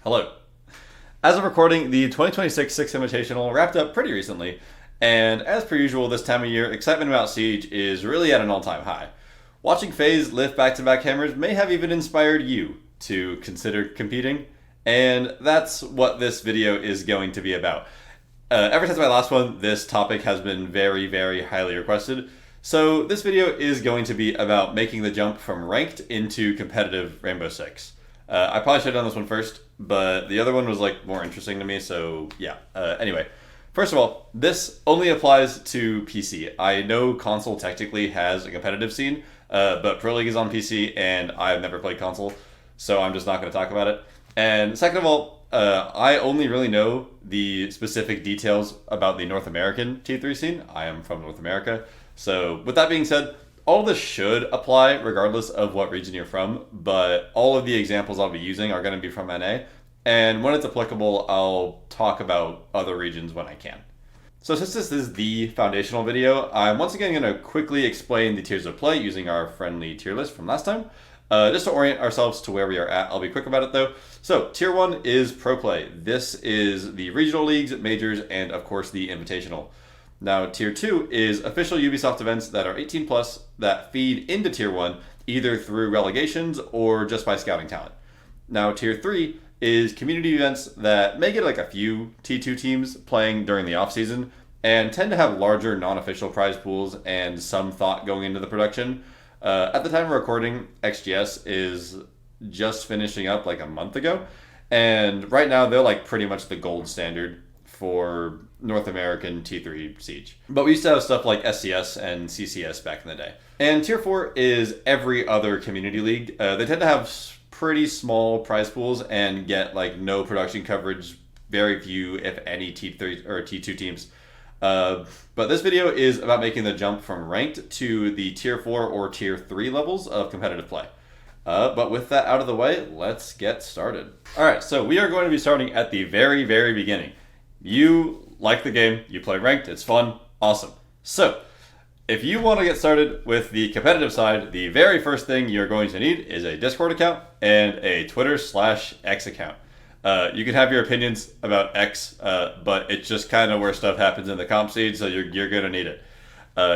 Hello. As of recording, the 2026 Six Invitational wrapped up pretty recently, and as per usual this time of year, excitement about Siege is really at an all-time high. Watching FaZe lift back-to-back hammers may have even inspired you to consider competing, and that's what this video is going to be about. Ever since my last one, this topic has been very, very highly requested, so this video is going to be about making the jump from ranked into competitive Rainbow Six. I probably should have done this one first, but the other one was more interesting to me, so yeah. Anyway, first of all, this only applies to PC. I know console technically has a competitive scene, but Pro League is on PC, and I've never played console, so I'm just not going to talk about it. And second of all, I only really know the specific details about the North American T3 scene. I am from North America, so with that being said, all of this should apply regardless of what region you're from, but all of the examples I'll be using are going to be from NA, and when it's applicable, I'll talk about other regions when I can. So since this is the foundational video, I'm once again going to quickly explain the tiers of play using our friendly tier list from last time. Just to orient ourselves to where we are at, I'll be quick about it though. So tier 1 is Pro Play. This is the regional leagues, majors, and of course the invitational. Now, Tier 2 is official Ubisoft events that are 18 plus that feed into Tier 1 either through relegations or just by scouting talent. Now, Tier 3 is community events that may get a few T2 teams playing during the off-season and tend to have larger non-official prize pools and some thought going into the production. At the time of recording, XGS is just finishing up a month ago, and right now they're pretty much the gold standard for North American T3 Siege. But we used to have stuff like SCS and CCS back in the day. And Tier 4 is every other community league. They tend to have pretty small prize pools and get no production coverage, very few, if any, T3 or T2 teams. But this video is about making the jump from ranked to the Tier 4 or Tier 3 levels of competitive play. But with that out of the way, let's get started. Alright, so we are going to be starting at the very, very beginning. You like the game, you play ranked, it's fun, awesome. So, if you want to get started with the competitive side, the very first thing you're going to need is a Discord account and a Twitter/X account. You can have your opinions about X, but it's just kind of where stuff happens in the comp seed, so you're going to need it.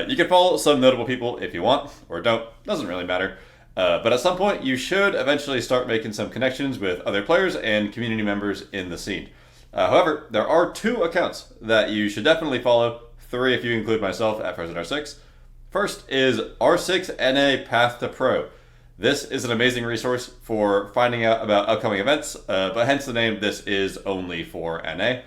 You can follow some notable people if you want, or don't, doesn't really matter. But at some point, you should eventually start making some connections with other players and community members in the scene. However, there are 2 accounts that you should definitely follow, 3 if you include myself at PresidentR6. First is R6NA Path to Pro. This is an amazing resource for finding out about upcoming events, but hence the name, this is only for NA.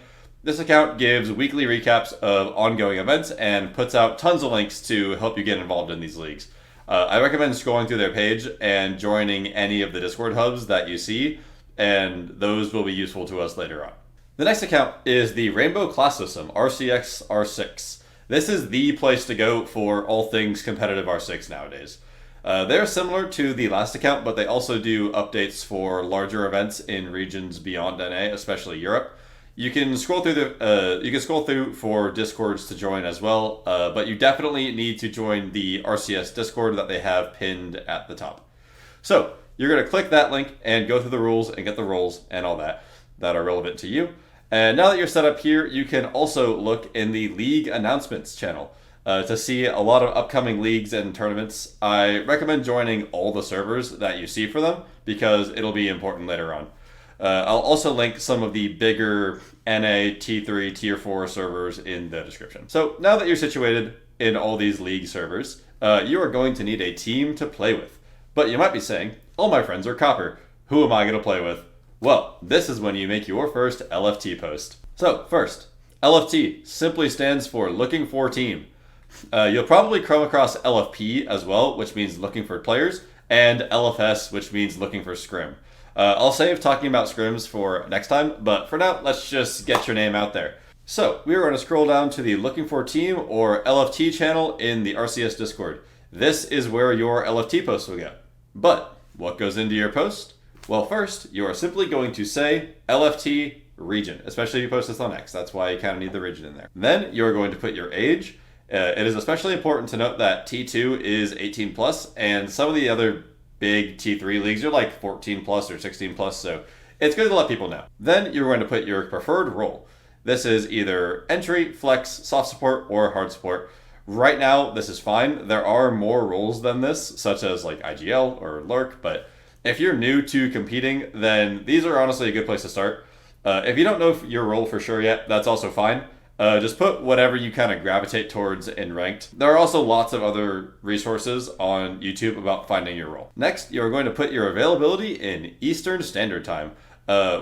This account gives weekly recaps of ongoing events and puts out tons of links to help you get involved in these leagues. I recommend scrolling through their page and joining any of the Discord hubs that you see, and those will be useful to us later on. The next account is the Rainbow Class System, RCX R6. This is the place to go for all things competitive R6 nowadays. They're similar to the last account, but they also do updates for larger events in regions beyond NA, especially Europe. You can scroll through for Discords to join as well, but you definitely need to join the RCS Discord that they have pinned at the top. So you're going to click that link and go through the rules and get the roles and all that are relevant to you. And now that you're set up here, you can also look in the League Announcements channel to see a lot of upcoming leagues and tournaments. I recommend joining all the servers that you see for them because it'll be important later on. I'll also link some of the bigger NA, T3, Tier 4 servers in the description. So now that you're situated in all these league servers, you are going to need a team to play with. But you might be saying, all my friends are Copper. Who am I going to play with? Well, this is when you make your first LFT post. So first, LFT simply stands for Looking For Team. You'll probably come across LFP as well, which means looking for players, and LFS, which means looking for scrim. I'll save talking about scrims for next time, but for now, let's just get your name out there. So, we are going to scroll down to the Looking For Team, or LFT channel in the RCS Discord. This is where your LFT post will go. But, what goes into your post? Well, first, you are simply going to say LFT region, especially if you post this on X. That's why you kind of need the region in there. Then, you're going to put your age. It is especially important to note that T2 is 18 plus, and some of the other big T3 leagues are 14 plus or 16 plus, so It's good to let people know. Then you're going to put your preferred role. This is either entry, flex, soft support, or hard support. Right now, this is fine. There are more roles than this, such as like IGL or Lurk, but if you're new to competing, then these are honestly a good place to start. If you don't know your role for sure yet, that's also fine. Just put whatever you kind of gravitate towards in ranked. There are also lots of other resources on YouTube about finding your role. Next, you're going to put your availability in Eastern Standard Time.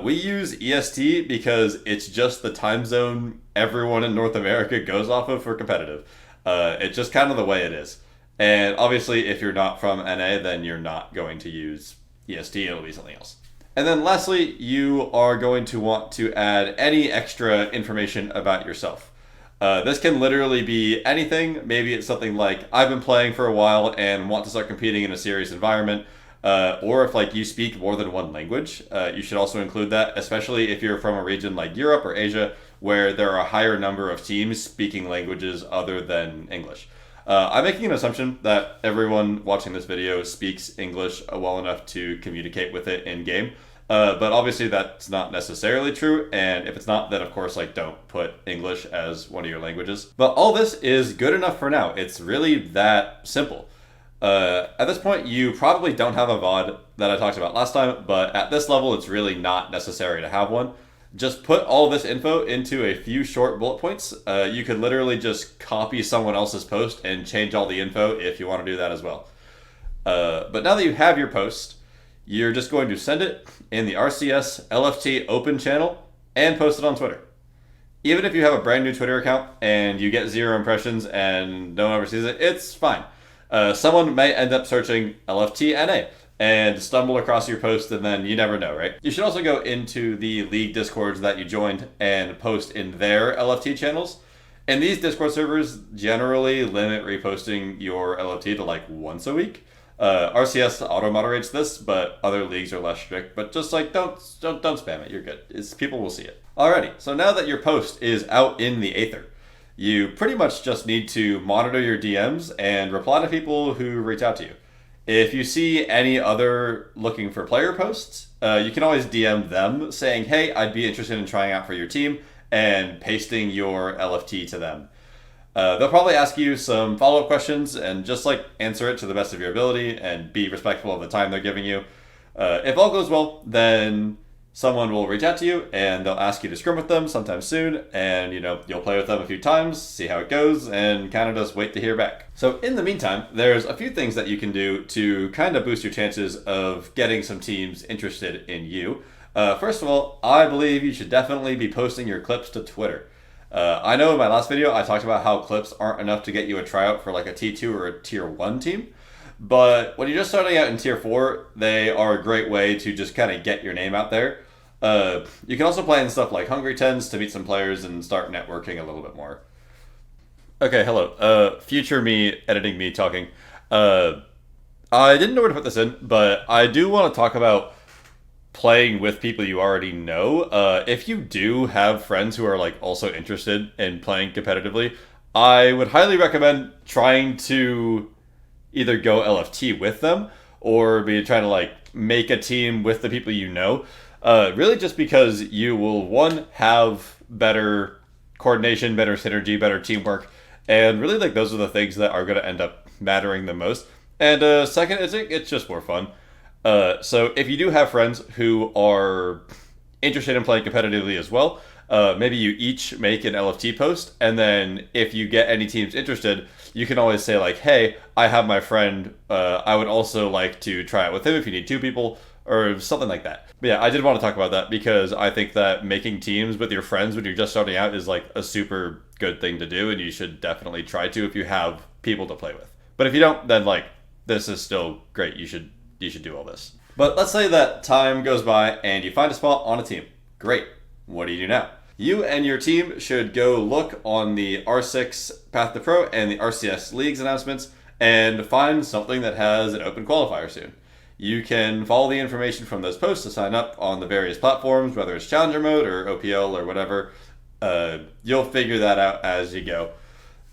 We use EST because it's just the time zone everyone in North America goes off of for competitive. It's just kind of the way it is. And obviously, if you're not from NA, then you're not going to use EST, it'll be something else. And then lastly, you are going to want to add any extra information about yourself. This can literally be anything. Maybe it's something like, I've been playing for a while and want to start competing in a serious environment. Or if like you speak more than one language, you should also include that, especially if you're from a region like Europe or Asia, where there are a higher number of teams speaking languages other than English. I'm making an assumption that everyone watching this video speaks English well enough to communicate with it in game. But obviously that's not necessarily true, and if it's not, then of course like don't put English as one of your languages. But all this is good enough for now. It's really that simple. At this point, you probably don't have a VOD that I talked about last time, but at this level, it's really not necessary to have one. Just put all this info into a few short bullet points. You could literally just copy someone else's post and change all the info if you want to do that as well. But now that you have your post, you're just going to send it in the RCS LFT open channel and post it on Twitter. Even if you have a brand new Twitter account and you get 0 impressions and no one ever sees it, it's fine. Someone may end up searching LFT NA and stumble across your post, and then you never know, right? You should also go into the League Discords that you joined and post in their LFT channels. And these Discord servers generally limit reposting your LFT to like once a week. RCS auto-moderates this, but other leagues are less strict. But just like, don't spam it, you're good. People will see it. Alrighty, so now that your post is out in the Aether, you pretty much just need to monitor your DMs and reply to people who reach out to you. If you see any other looking for player posts, you can always DM them saying, hey, I'd be interested in trying out for your team, and pasting your LFT to them. They'll probably ask you some follow-up questions and just like answer it to the best of your ability and be respectful of the time they're giving you. If all goes well, then someone will reach out to you and they'll ask you to scrim with them sometime soon, and you'll play with them a few times, see how it goes, and kind of just wait to hear back. So in the meantime, there's a few things that you can do to kind of boost your chances of getting some teams interested in you. First of all, I believe you should definitely be posting your clips to Twitter. I know in my last video I talked about how clips aren't enough to get you a tryout for like a T2 or a Tier 1 team. But when you're just starting out in Tier 4, they are a great way to just kind of get your name out there. You can also play in stuff like Hungry Tens to meet some players and start networking a little bit more. Okay, hello. Future me, editing me, talking. I didn't know where to put this in, but I do want to talk about playing with people you already know. If you do have friends who are like also interested in playing competitively, I would highly recommend trying to either go LFT with them or be trying to like make a team with the people you know. Really just because you will, one, have better coordination, better synergy, better teamwork, and really like those are the things that are going to end up mattering the most. And second, it's just more fun. So if you do have friends who are interested in playing competitively as well, maybe you each make an LFT post, and then if you get any teams interested, you can always say like, hey, I have my friend, I would also like to try it with him if you need 2 people, or something like that. But yeah, I did want to talk about that because I think that making teams with your friends when you're just starting out is like a super good thing to do, and you should definitely try to if you have people to play with. But if you don't, then like, this is still great. You should do all this. But let's say that time goes by and you find a spot on a team. Great. What do you do now? You and your team should go look on the R6 Path to Pro and the RCS Leagues announcements and find something that has an open qualifier soon. You can follow the information from those posts to sign up on the various platforms, whether it's Challenger Mode or OPL or whatever. You'll figure that out as you go.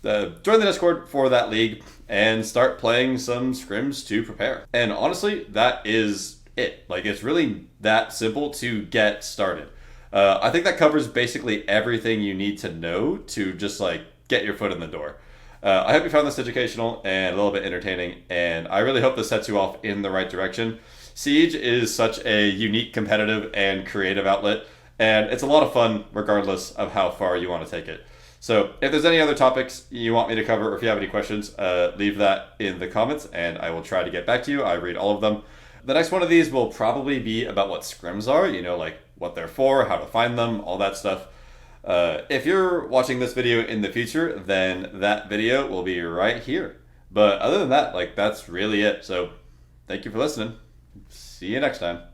Join the Discord for that league and start playing some scrims to prepare. And honestly, that is it. Like, it's really that simple to get started. I think that covers basically everything you need to know to just like get your foot in the door. I hope you found this educational and a little bit entertaining, and I really hope this sets you off in the right direction. Siege is such a unique, competitive, and creative outlet, and it's a lot of fun regardless of how far you want to take it. So if there's any other topics you want me to cover, or if you have any questions, leave that in the comments and I will try to get back to you. I read all of them. The next one of these will probably be about what scrims are, like what they're for, how to find them, all that stuff. If you're watching this video in the future, then that video will be right here. But other than that, that's really it. So thank you for listening. See you next time.